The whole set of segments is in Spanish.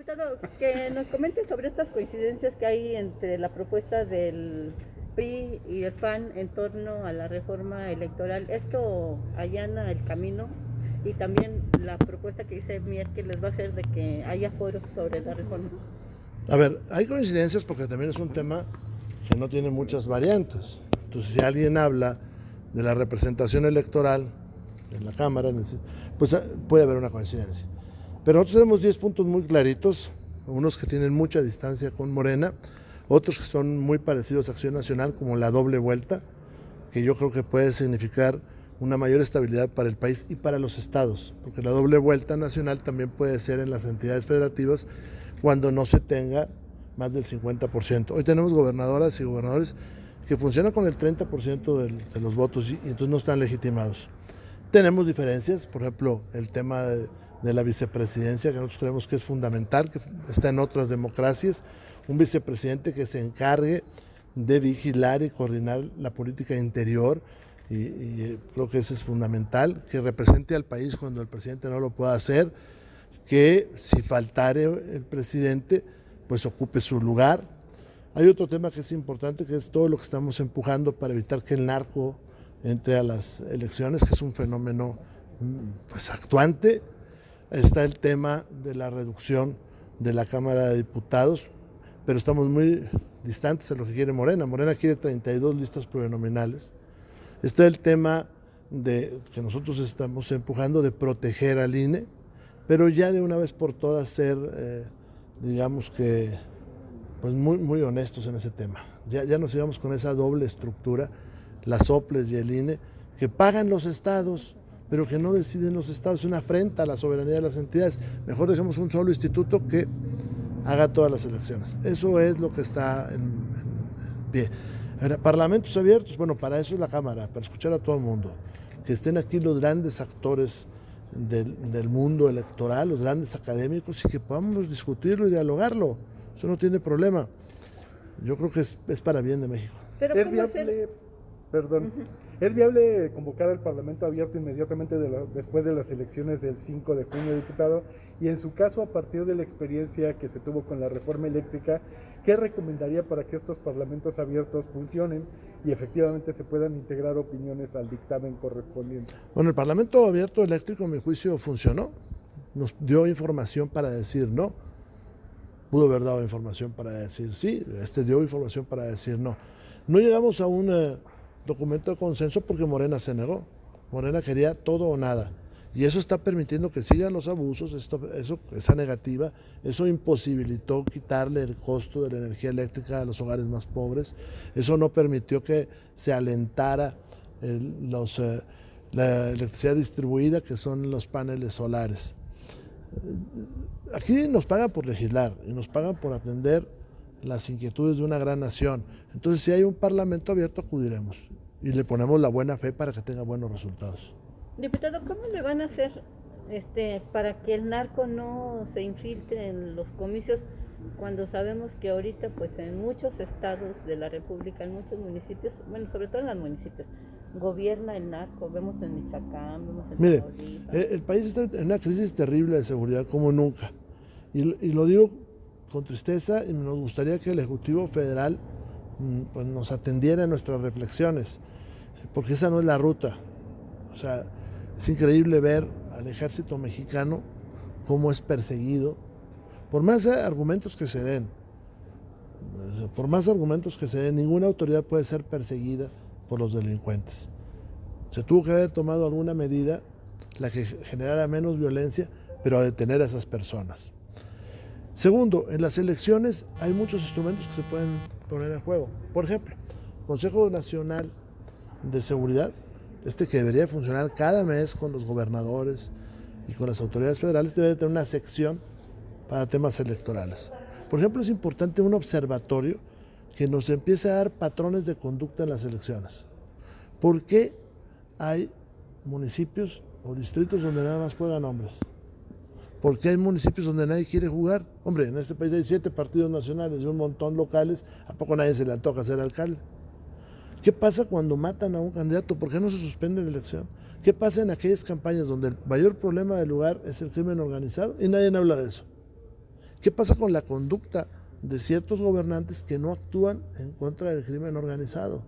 Diputado, que nos comente sobre estas coincidencias que hay entre la propuesta del PRI y el PAN en torno a la reforma electoral. ¿Esto allana el camino? Y también la propuesta que dice Mier que les va a hacer de que haya foros sobre la reforma. A ver, hay coincidencias porque también es un tema que no tiene muchas variantes. Entonces, si alguien habla de la representación electoral en la Cámara, pues puede haber una coincidencia. Pero nosotros tenemos 10 puntos muy claritos, unos que tienen mucha distancia con Morena, otros que son muy parecidos a Acción Nacional, como la doble vuelta, que yo creo que puede significar una mayor estabilidad para el país y para los estados, porque la doble vuelta nacional también puede ser en las entidades federativas cuando no se tenga más del 50%. Hoy tenemos gobernadoras y gobernadores que funcionan con el 30% de los votos y entonces no están legitimados. Tenemos diferencias, por ejemplo, el tema de la vicepresidencia, que nosotros creemos que es fundamental, que está en otras democracias, un vicepresidente que se encargue de vigilar y coordinar la política interior, y creo que eso es fundamental, que represente al país cuando el presidente no lo pueda hacer, que si faltare el presidente, pues ocupe su lugar. Hay otro tema que es importante, que es todo lo que estamos empujando para evitar que el narco entre a las elecciones, que es un fenómeno pues actuante. Está el tema de la reducción de la Cámara de Diputados, pero estamos muy distantes de lo que quiere Morena. Morena quiere 32 listas plurinominales. Está el tema que nosotros estamos empujando de proteger al INE, pero ya de una vez por todas ser, digamos que, pues muy honestos en ese tema. Ya nos íbamos con esa doble estructura, las OPLES y el INE, que pagan los estados, pero que no deciden los estados. Es una afrenta a la soberanía de las entidades. Mejor dejemos un solo instituto que haga todas las elecciones. Eso es lo que está en pie. Ahora, parlamentos abiertos, bueno, para eso es la Cámara, para escuchar a todo el mundo. Que estén aquí los grandes actores del mundo electoral, los grandes académicos, y que podamos discutirlo y dialogarlo. Eso no tiene problema. Yo creo que es para bien de México. Pero ¿Es viable, perdón, ¿es viable convocar al Parlamento abierto inmediatamente después de las elecciones del 5 de junio, diputado? Y en su caso, a partir de la experiencia que se tuvo con la reforma eléctrica, ¿qué recomendaría para que estos parlamentos abiertos funcionen y efectivamente se puedan integrar opiniones al dictamen correspondiente? Bueno, el Parlamento abierto eléctrico, a mi juicio, funcionó. Nos dio información para decir no. Pudo haber dado información para decir sí, dio información para decir no. No llegamos a un documento de consenso porque Morena se negó. Morena quería todo o nada. Y eso está permitiendo que sigan los abusos, esa negativa, eso imposibilitó quitarle el costo de la energía eléctrica a los hogares más pobres, eso no permitió que se alentara la electricidad distribuida, que son los paneles solares. Aquí nos pagan por legislar y nos pagan por atender las inquietudes de una gran nación. Entonces, si hay un parlamento abierto, acudiremos y le ponemos la buena fe para que tenga buenos resultados. Diputado, ¿cómo le van a hacer para que el narco no se infiltre en los comicios cuando sabemos que ahorita pues en muchos estados de la República, en muchos municipios, bueno, sobre todo en los municipios, gobierna el narco? Vemos en Michoacán, vemos en Mire, Tamaulipas. El país está en una crisis terrible de seguridad como nunca. Y lo digo con tristeza, y nos gustaría que el Ejecutivo Federal pues, nos atendiera en nuestras reflexiones, porque esa no es la ruta. O sea, es increíble ver al ejército mexicano cómo es perseguido, por más argumentos que se den, ninguna autoridad puede ser perseguida por los delincuentes. Se tuvo que haber tomado alguna medida, la que generara menos violencia, pero a detener a esas personas. Segundo, en las elecciones hay muchos instrumentos que se pueden poner en juego. Por ejemplo, el Consejo Nacional de Seguridad, que debería funcionar cada mes con los gobernadores y con las autoridades federales, debe tener una sección para temas electorales. Por ejemplo, es importante un observatorio que nos empiece a dar patrones de conducta en las elecciones. ¿Por qué hay municipios o distritos donde nada más juegan hombres? ¿Por qué hay municipios donde nadie quiere jugar? Hombre, en este país hay 7 partidos nacionales y un montón locales, ¿a poco nadie se le antoja ser alcalde? ¿Qué pasa cuando matan a un candidato? ¿Por qué no se suspende la elección? ¿Qué pasa en aquellas campañas donde el mayor problema del lugar es el crimen organizado? Y nadie habla de eso. ¿Qué pasa con la conducta de ciertos gobernantes que no actúan en contra del crimen organizado?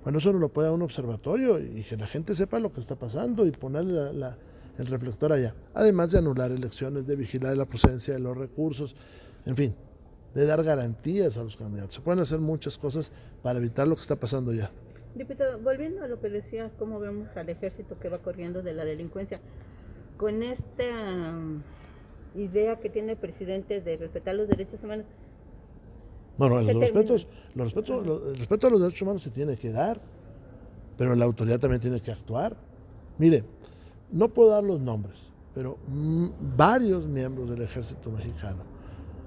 Bueno, eso no lo puede dar un observatorio y que la gente sepa lo que está pasando y ponerle el reflector allá. Además de anular elecciones, de vigilar la procedencia de los recursos, en fin, de dar garantías a los candidatos. Se pueden hacer muchas cosas para evitar lo que está pasando ya. Diputado, volviendo a lo que decía, cómo vemos al ejército que va corriendo de la delincuencia, con esta idea que tiene el presidente de respetar los derechos humanos. Bueno, el ¿Qué respeto término? el respeto a los derechos humanos se tiene que dar, pero la autoridad también tiene que actuar. Mire, no puedo dar los nombres, pero varios miembros del ejército mexicano,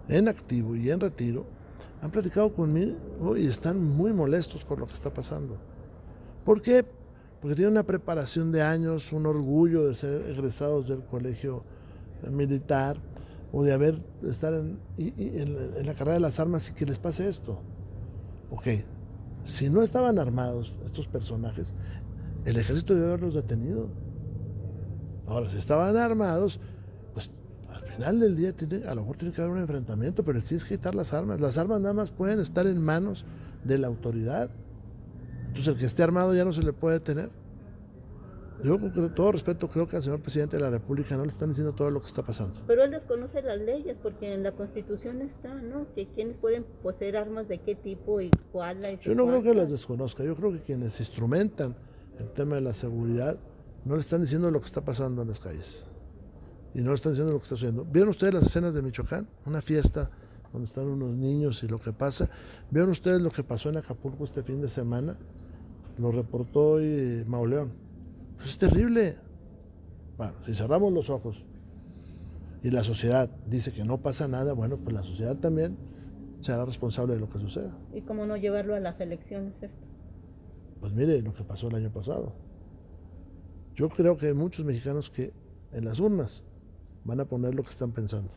en activo y en retiro, han platicado conmigo y están muy molestos por lo que está pasando. ¿Por qué? Porque tienen una preparación de años, un orgullo de ser egresados del colegio militar o de estar en la carrera de las armas y que les pase esto. Ok, si no estaban armados estos personajes, el ejército debe haberlos detenido. Ahora, si estaban armados, pues al final del día a lo mejor tiene que haber un enfrentamiento, pero les tienes que quitar las armas. Las armas nada más pueden estar en manos de la autoridad. Entonces el que esté armado ya no se le puede detener. Yo con todo respeto creo que al señor presidente de la República no le están diciendo todo lo que está pasando. Pero él desconoce las leyes porque en la Constitución está, ¿no? Que quienes pueden poseer armas de qué tipo y cuáles. Yo no creo que las desconozca, yo creo que quienes instrumentan el tema de la seguridad no le están diciendo lo que está pasando en las calles. Y no le están diciendo lo que está sucediendo. ¿Vieron ustedes las escenas de Michoacán? Una fiesta donde están unos niños y lo que pasa. ¿Vieron ustedes lo que pasó en Acapulco este fin de semana? Lo reportó hoy Mauleón. Pues es terrible. Bueno, si cerramos los ojos y la sociedad dice que no pasa nada, bueno, pues la sociedad también será responsable de lo que suceda. ¿Y cómo no llevarlo a las elecciones esto? Pues mire lo que pasó el año pasado. Yo creo que hay muchos mexicanos que en las urnas van a poner lo que están pensando.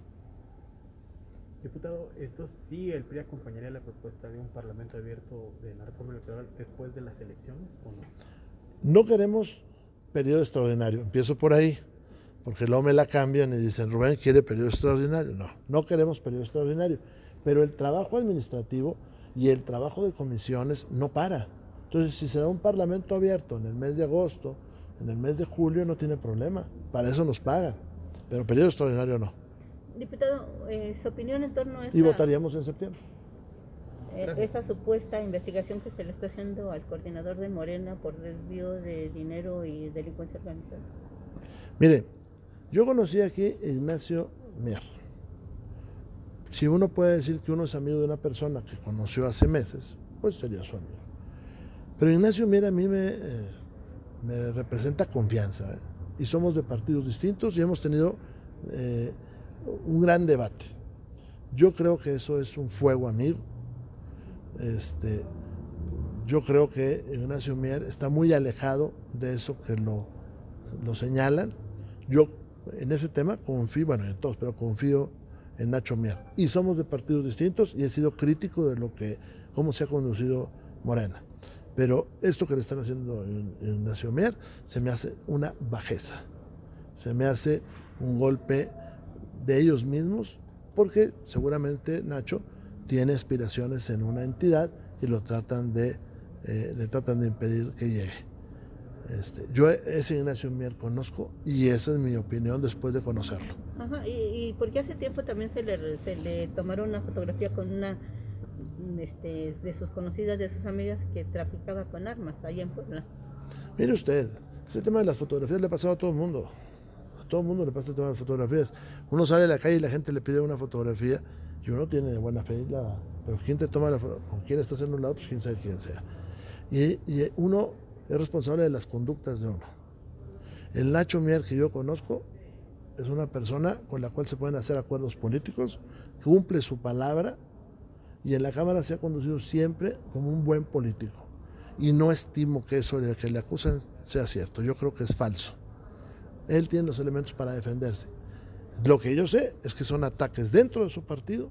Diputado, entonces sí, el PRI acompañaría la propuesta de un parlamento abierto de la reforma electoral después de las elecciones, ¿o no? No queremos periodo extraordinario, empiezo por ahí, porque luego me la cambian y dicen, Rubén quiere periodo extraordinario. No, no queremos periodo extraordinario, pero el trabajo administrativo y el trabajo de comisiones no para. Entonces, si se da un parlamento abierto en el mes de agosto, en el mes de julio, no tiene problema, para eso nos pagan, pero periodo extraordinario no. Diputado, su opinión en torno a Y votaríamos en septiembre. esa supuesta investigación que se le está haciendo al coordinador de Morena por desvío de dinero y delincuencia organizada. Mire, yo conocí aquí a Ignacio Mier. Si uno puede decir que uno es amigo de una persona que conoció hace meses, pues sería su amigo. Pero Ignacio Mier a mí me representa confianza, ¿eh? Y somos de partidos distintos y hemos tenido un gran debate. Yo creo que eso es un fuego amigo. Yo creo que Ignacio Mier está muy alejado de eso que lo señalan. Yo en ese tema confío, bueno, en todos, pero confío en Nacho Mier. Y somos de partidos distintos y he sido crítico de cómo se ha conducido Morena. Pero esto que le están haciendo a Ignacio Mier se me hace una bajeza. Se me hace un golpe de ellos mismos, porque seguramente Nacho tiene aspiraciones en una entidad y le tratan de impedir que llegue. Yo ese Ignacio Mier conozco y esa es mi opinión después de conocerlo. Ajá, y porque hace tiempo también se le tomaron una fotografía con una de sus conocidas, de sus amigas que traficaba con armas allá en Puebla. Mire usted, ese tema de las fotografías le ha pasado a todo el mundo. A todo el mundo le pasa el tema de las fotografías. Uno sale a la calle y la gente le pide una fotografía y uno tiene buena fe, pero ¿quién te toma con quién estás en un lado? Pues quién sabe quién sea. Y uno es responsable de las conductas de uno. El Nacho Mier que yo conozco es una persona con la cual se pueden hacer acuerdos políticos, cumple su palabra y en la Cámara se ha conducido siempre como un buen político. Y no estimo que eso de que le acusan sea cierto, yo creo que es falso. Él tiene los elementos para defenderse. Lo que yo sé es que son ataques dentro de su partido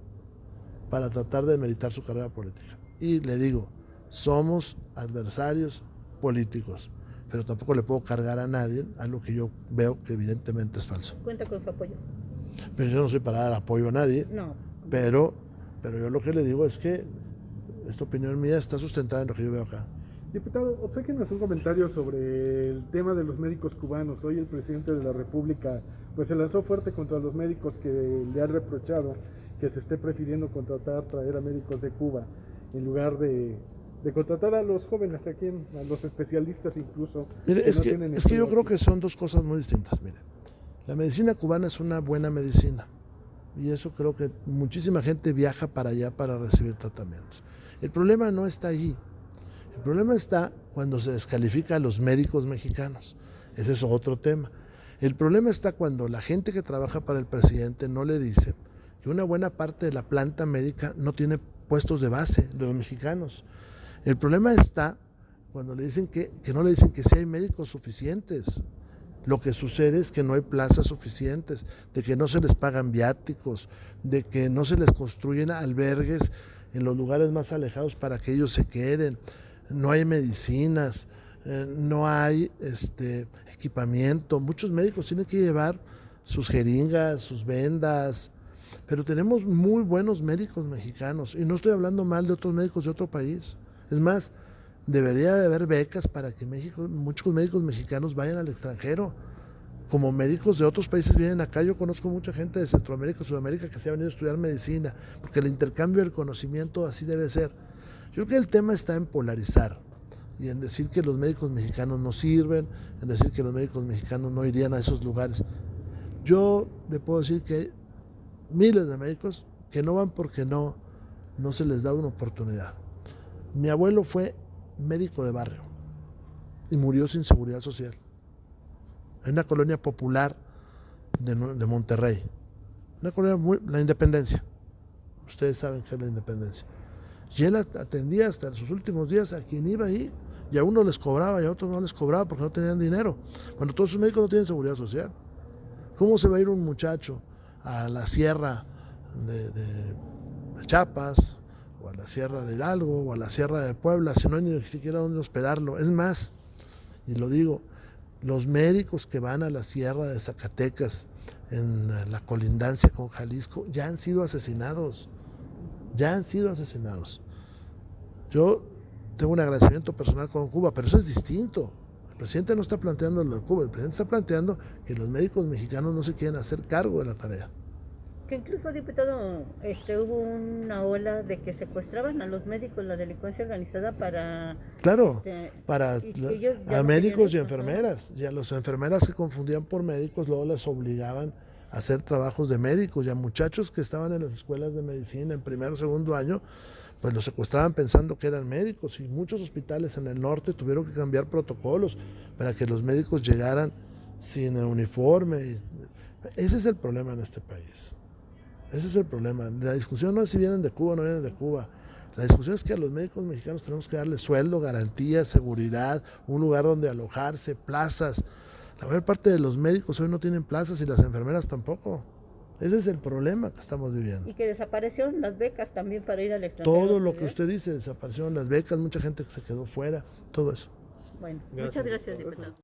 para tratar de demeritar su carrera política. Y le digo, somos adversarios políticos, pero tampoco le puedo cargar a nadie algo que yo veo que evidentemente es falso. Cuenta con su apoyo. Pero yo no soy para dar apoyo a nadie, No. pero yo lo que le digo es que esta opinión mía está sustentada en lo que yo veo acá. Diputado, obséquenos un comentario sobre el tema de los médicos cubanos. Hoy el presidente de la República pues se lanzó fuerte contra los médicos que le han reprochado que se esté prefiriendo traer a médicos de Cuba en lugar de contratar a los jóvenes aquí, a los especialistas incluso. Mire, es no que tienen yo estudios. creo que son dos cosas muy distintas. Mire, la medicina cubana es una buena medicina y eso creo que muchísima gente viaja para allá para recibir tratamientos. El problema no está allí. El problema está cuando se descalifica a los médicos mexicanos. Ese es otro tema. El problema está cuando la gente que trabaja para el presidente no le dice que una buena parte de la planta médica no tiene puestos de base de los mexicanos. El problema está cuando le dicen que no le dicen que sí hay médicos suficientes. Lo que sucede es que no hay plazas suficientes, de que no se les pagan viáticos, de que no se les construyen albergues en los lugares más alejados para que ellos se queden. No hay medicinas, no hay equipamiento. Muchos médicos tienen que llevar sus jeringas, sus vendas, pero tenemos muy buenos médicos mexicanos y no estoy hablando mal de otros médicos de otro país. Es más, debería de haber becas para que muchos médicos mexicanos vayan al extranjero. Como médicos de otros países vienen acá, yo conozco mucha gente de Centroamérica, Sudamérica que se ha venido a estudiar medicina, porque el intercambio del conocimiento así debe ser. Yo creo que el tema está en polarizar y en decir que los médicos mexicanos no sirven, en decir que los médicos mexicanos no irían a esos lugares. Yo le puedo decir que hay miles de médicos que no van porque no se les da una oportunidad. Mi abuelo fue médico de barrio y murió sin seguridad social en una colonia popular de Monterrey, una colonia la Independencia. Ustedes saben qué es la Independencia. Y él atendía hasta sus últimos días a quien iba ahí, y a unos les cobraba y a otros no les cobraba porque no tenían dinero. Bueno, todos esos médicos no tienen seguridad social. ¿Cómo se va a ir un muchacho a la sierra de Chiapas, o a la sierra de Hidalgo, o a la sierra de Puebla, si no hay ni siquiera dónde hospedarlo? Es más, y lo digo, los médicos que van a la sierra de Zacatecas, en la colindancia con Jalisco, ya han sido asesinados. Yo tengo un agradecimiento personal con Cuba, pero eso es distinto. El presidente no está planteando lo de Cuba, el presidente está planteando que los médicos mexicanos no se quieren hacer cargo de la tarea. Que incluso, diputado, hubo una ola de que secuestraban a los médicos, la delincuencia organizada para... Claro, para a médicos y enfermeras, y a las enfermeras que confundían por médicos, luego les obligaban a hacer trabajos de médicos, y a muchachos que estaban en las escuelas de medicina en primero o segundo año, pues los secuestraban pensando que eran médicos, y muchos hospitales en el norte tuvieron que cambiar protocolos para que los médicos llegaran sin el uniforme. Ese es el problema en este país. Ese es el problema. La discusión no es si vienen de Cuba o no vienen de Cuba. La discusión es que a los médicos mexicanos tenemos que darles sueldo, garantías, seguridad, un lugar donde alojarse, plazas. La mayor parte de los médicos hoy no tienen plazas y las enfermeras tampoco. Ese es el problema que estamos viviendo. Y que desaparecieron las becas también para ir al extranjero. Todo lo que usted dice, desaparecieron las becas, mucha gente que se quedó fuera, todo eso. Bueno, muchas gracias, diputado.